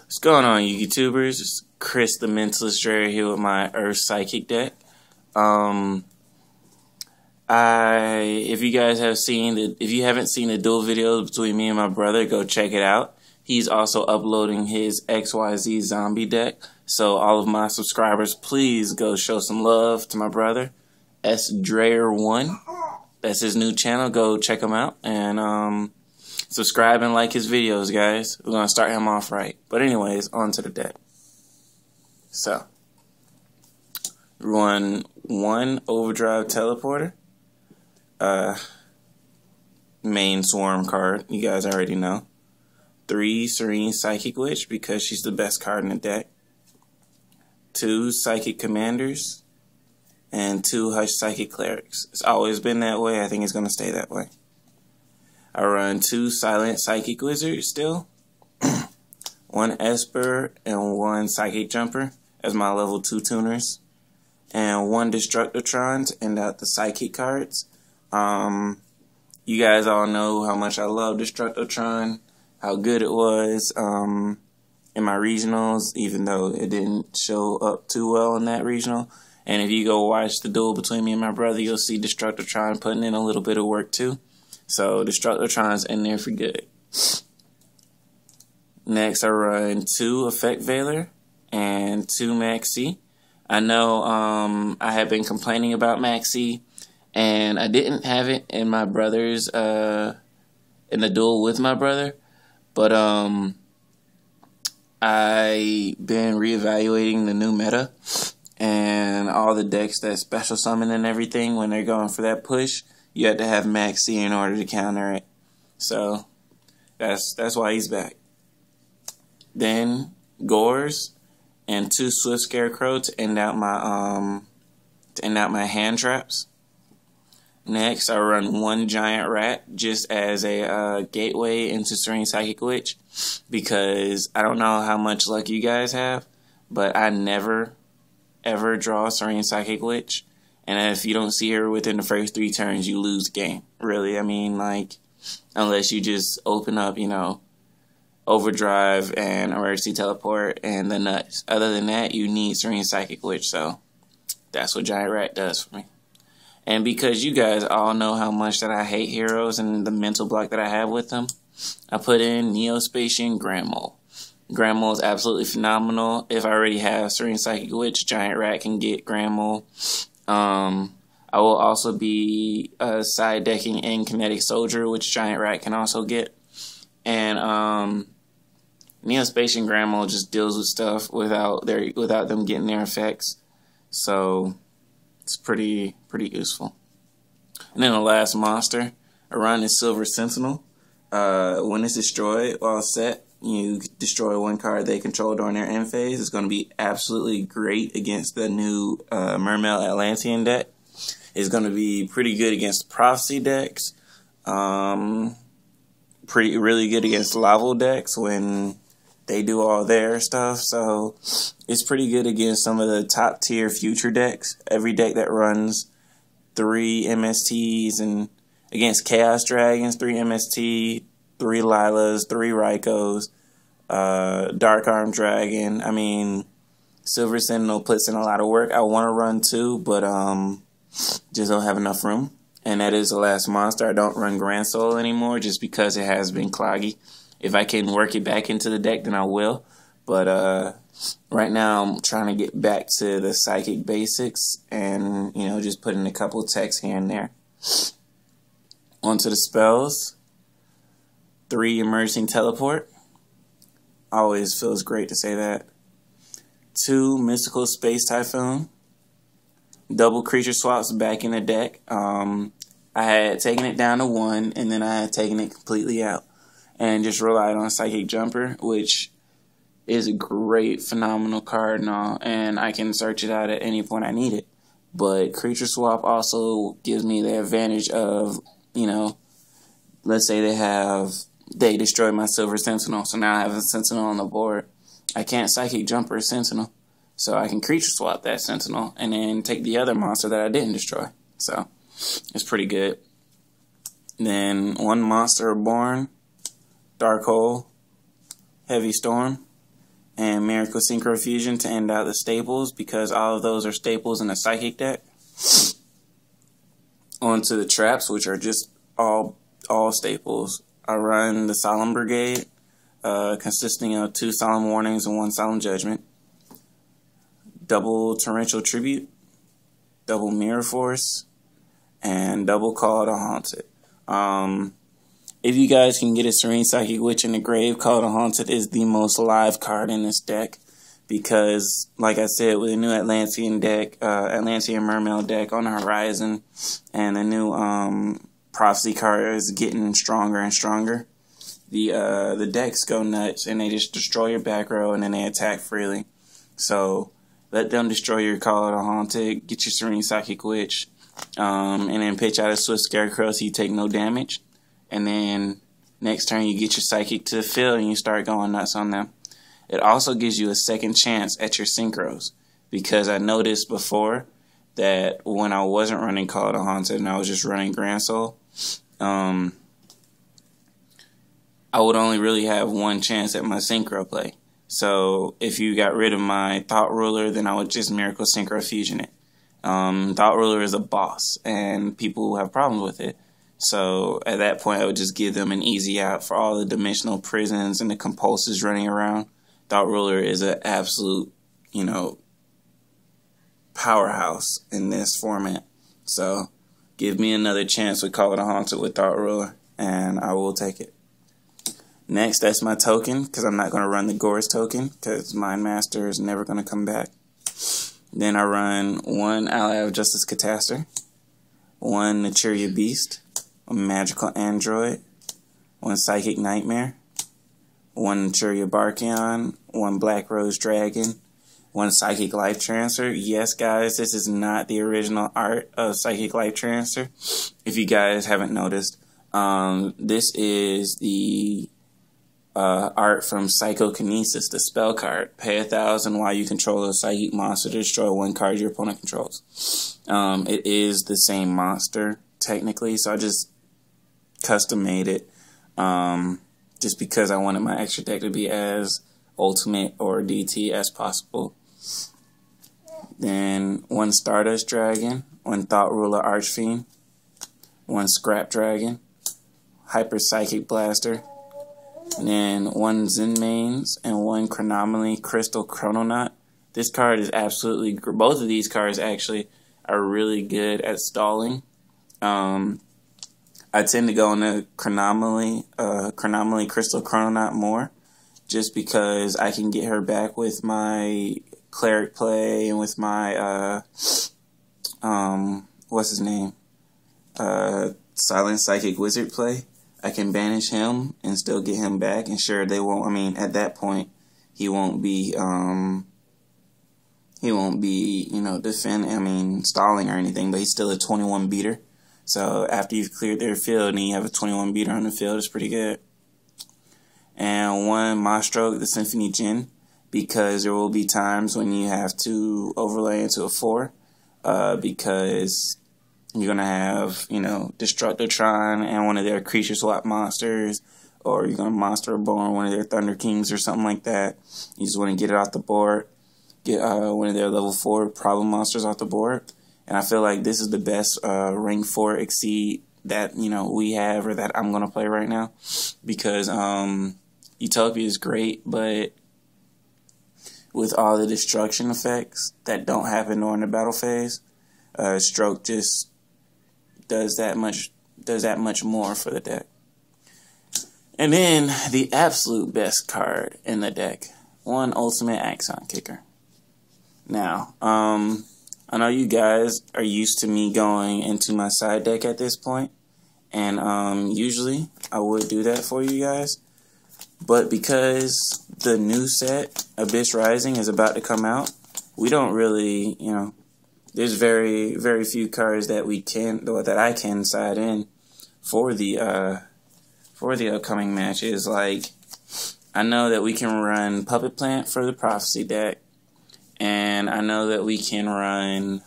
What's going on, you YouTubers? It's Chris the Mentalist Dreher here with my Earth Psychic deck. If you guys have seen if you haven't seen the duel video between me and my brother, go check it out. He's also uploading his XYZ zombie deck. So all of my subscribers, please go show some love to my brother, Dreher1. That's his new channel. Go check him out and subscribe and like his videos, guys. We're gonna start him off right. But anyways, on to the deck. So, run one Overdrive teleporter, main swarm card, you guys already know. 3 Serene Psychic Witch because she's the best card in the deck. 2 Psychic Commanders and 2 Hush Psychic Clerics. It's always been that way. I think it's gonna stay that way. I run 2 Silent Psychic Wizards still, 1 Esper and 1 Psychic Jumper as my level 2 tuners, and 1 Destructotron to end out the Psychic cards. You guys all know how much I love Destructotron, how good it was in my regionals, even though it didn't show up too well in that regional. And if you go watch the duel between me and my brother, you'll see Destructotron putting in a little bit of work too. So Destructotron's in there for good. Next, I run 2 Effect Veiler and 2 Maxx. I know I have been complaining about Maxx, and I didn't have it in my brother's in the duel with my brother, but I been reevaluating the new meta and all the decks that special summon and everything. When they're going for that push, you have to have Maxx in order to counter it. So that's why he's back. Then Gorz and 2 Swift Scarecrow to end out my hand traps. Next, I run 1 Giant Rat just as a gateway into Serene Psychic Witch, because I don't know how much luck you guys have, but I never ever draw Serene Psychic Witch. And if you don't see her within the first 3 turns, you lose the game. Really, I mean, like, unless you just open up, you know, Overdrive and Emergency Teleport and the nuts. Other than that, you need Serene Psychic Witch, so that's what Giant Rat does for me. And because you guys all know how much that I hate heroes and the mental block that I have with them, I put in Neo-spacian Grand Mole. Grand Mole is absolutely phenomenal. If I already have Serene Psychic Witch, Giant Rat can get Grand Mole. I will also be side decking in Kinetic Soldier, which Giant Rat can also get. And Neo-spacian Grand Mole just deals with stuff without them getting their effects. So it's pretty useful. And then the last monster I run is Silver Sentinel. When it's destroyed while set, you destroy 1 card they control during their end phase. It's going to be absolutely great against the new Mermail Atlantean deck. It's going to be pretty good against Prophecy decks. Really good against Lavo decks when they do all their stuff. So it's pretty good against some of the top tier future decks. Every deck that runs 3 MSTs, and against Chaos Dragons, 3 MST, 3 Lilas, 3 Raikos, Dark Arm Dragon. I mean, Silver Sentinel puts in a lot of work. I want to run 2, but just don't have enough room. And that is the last monster. I don't run Grand Soul anymore just because it has been cloggy. If I can work it back into the deck, then I will. But right now I'm trying to get back to the psychic basics and, you know, just put in a couple of texts here and there. Onto the spells. 3 Emerging Teleport. Always feels great to say that. 2 Mystical Space Typhoon. Double creature swaps back in the deck. I had taken it down to 1, and then I had taken it completely out and just relied on Psychic Jumper, which is a great, phenomenal card and all, and I can search it out at any point I need it. But creature swap also gives me the advantage of, you know, let's say they destroy my Silver Sentinel, so now I have a Sentinel on the board. I can't Psychic Jumper a Sentinel, so I can creature swap that Sentinel and then take the other monster that I didn't destroy. So it's pretty good. Then 1 monster Reborn, Dark Hole, Heavy Storm, and Miracle Synchro Fusion to end out the staples, because all of those are staples in a Psychic deck. Onto the traps, which are just all staples. I run the Solemn Brigade, consisting of 2 Solemn Warnings and 1 Solemn Judgment. Double Torrential Tribute, double Mirror Force, and double Call to Haunted. If you guys can get a Serene Psychic Witch in the grave, Call to Haunted is the most live card in this deck. Because, like I said, with the new Atlantean deck, Atlantean Mermail deck on the horizon, and the new Prophecy card is getting stronger and stronger, the decks go nuts, and they just destroy your back row, and then they attack freely. So, let them destroy your Call to Haunted, get your Serene Psychic Witch, and then pitch out a Swift Scarecrow so you take no damage. And then, next turn you get your Psychic to the field, and you start going nuts on them. It also gives you a second chance at your synchros, because I noticed before that when I wasn't running Call to Haunted and I was just running Grand Soul, I would only really have one chance at my synchro play. So if you got rid of my Thought Ruler, then I would just Miracle Synchro Fusion it. Thought Ruler is a boss, and people have problems with it. So at that point, I would just give them an easy out for all the dimensional prisons and the compulsors running around. Thought Ruler is an absolute, powerhouse in this format. So, give me another chance with Call to Haunted with Thought Ruler, and I will take it. Next, that's my token, because I'm not going to run the Gorz token, because Mind Master is never going to come back. Then I run 1 Ally of Justice catastor, 1 Naturia Beast, 1 Magical Android, 1 Psychic Nightmare, 1 Naturia Barkion, 1 Black Rose Dragon, 1 Psychic Lifetrancer. Yes, guys, this is not the original art of Psychic Lifetrancer. If you guys haven't noticed, this is the art from Psychokinesis, the spell card. Pay 1,000 while you control a psychic monster to destroy 1 card your opponent controls. It is the same monster, technically, so I just custom made it. Just because I wanted my extra deck to be as ultimate or DT as possible. Then 1 Stardust Dragon, 1 Thought Ruler Archfiend, 1 Scrap Dragon, Hyper Psychic Blaster, and then 1 zenmaines and 1 Chronomaly Crystal Chrononaut. This card is absolutely, both of these cards actually are really good at stalling. I tend to go into Chronomaly Crystal Chrononaut more, just because I can get her back with my Cleric play and with my, what's his name? Silent Psychic Wizard play. I can banish him and still get him back, and sure, they won't, at that point, he won't be, stalling or anything, but he's still a 21 beater. So after you've cleared their field and you have a 21 beater on the field, it's pretty good. And 1 Maastroke, the Symphony Djinn, because there will be times when you have to overlay into a 4, because you're going to have, Destructotron and one of their creature swap monsters, or you're going to Monster Reborn one of their Thunder Kings or something like that. You just want to get it off the board, get one of their level 4 problem monsters off the board. And I feel like this is the best rank 4 exceed that, we have, or that I'm going to play right now. Because Utopia is great, but with all the destruction effects that don't happen during the battle phase, Stroke just does that much more for the deck. And then the absolute best card in the deck, 1 Ultimate Axon Kicker. Now, I know you guys are used to me going into my side deck at this point, and usually I would do that for you guys, but because the new set, Abyss Rising, is about to come out, we don't really, there's very, very few cards that I can side in for the upcoming matches. Like, I know that we can run Puppet Plant for the Prophecy deck. And I know that we can run,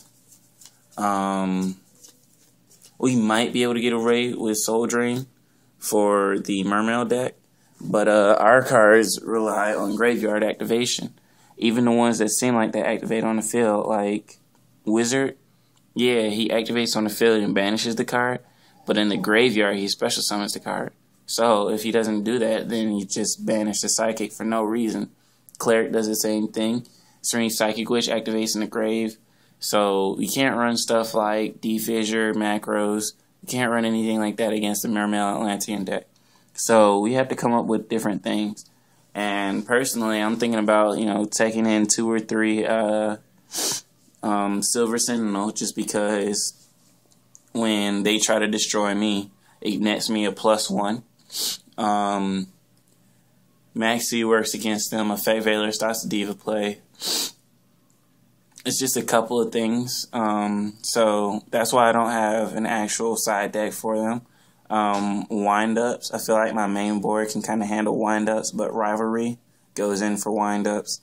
we might be able to get away with Soul Drain for the Mermail deck. But our cards rely on graveyard activation. Even the ones that seem like they activate on the field, like Wizard, yeah, he activates on the field and banishes the card. But in the graveyard, he special summons the card. So if he doesn't do that, then he just banished the Psychic for no reason. Cleric does the same thing. Serene Psychic Witch activates in the grave. So you can't run stuff like Defissure, Macros. You can't run anything like that against the Mermail Atlantean deck. So we have to come up with different things. And personally, I'm thinking about, taking in 2 or 3 Silver Sentinel, just because when they try to destroy me, it nets me a +1. Maxx works against them. Effect Veiler starts the Diva play. It's just a couple of things. So that's why I don't have an actual side deck for them. Wind-ups. I feel like my main board can kind of handle wind-ups, but Rivalry goes in for wind-ups.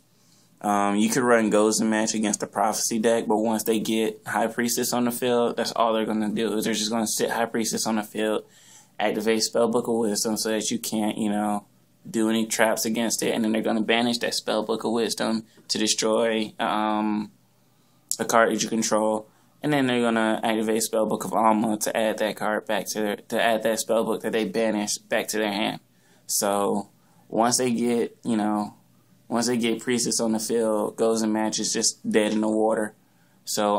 You could run Goes and Match against the Prophecy deck, but once they get High Priestess on the field, that's all they're going to do. Is they're just going to sit High Priestess on the field, activate Spellbook of Wisdom so that you can't, do any traps against it, and then they're going to banish that Spellbook of Wisdom to destroy a card that you control, and then they're going to activate Spellbook of Alma to add that card back to add that Spellbook that they banished back to their hand. So once they get, once they get Priestess on the field, Goes and Match is just dead in the water. So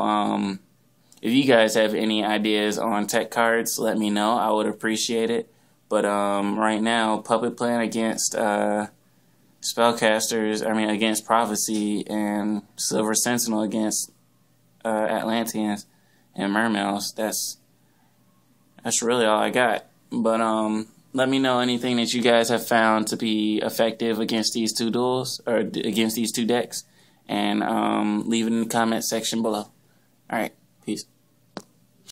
if you guys have any ideas on tech cards, let me know. I would appreciate it. But right now, Puppet Plan against Spellcasters, against Prophecy, and Silver Sentinel against Atlanteans and Mermails. That's really all I got. But let me know anything that you guys have found to be effective against these 2 duels, or against these 2 decks, and leave it in the comment section below. Alright, peace.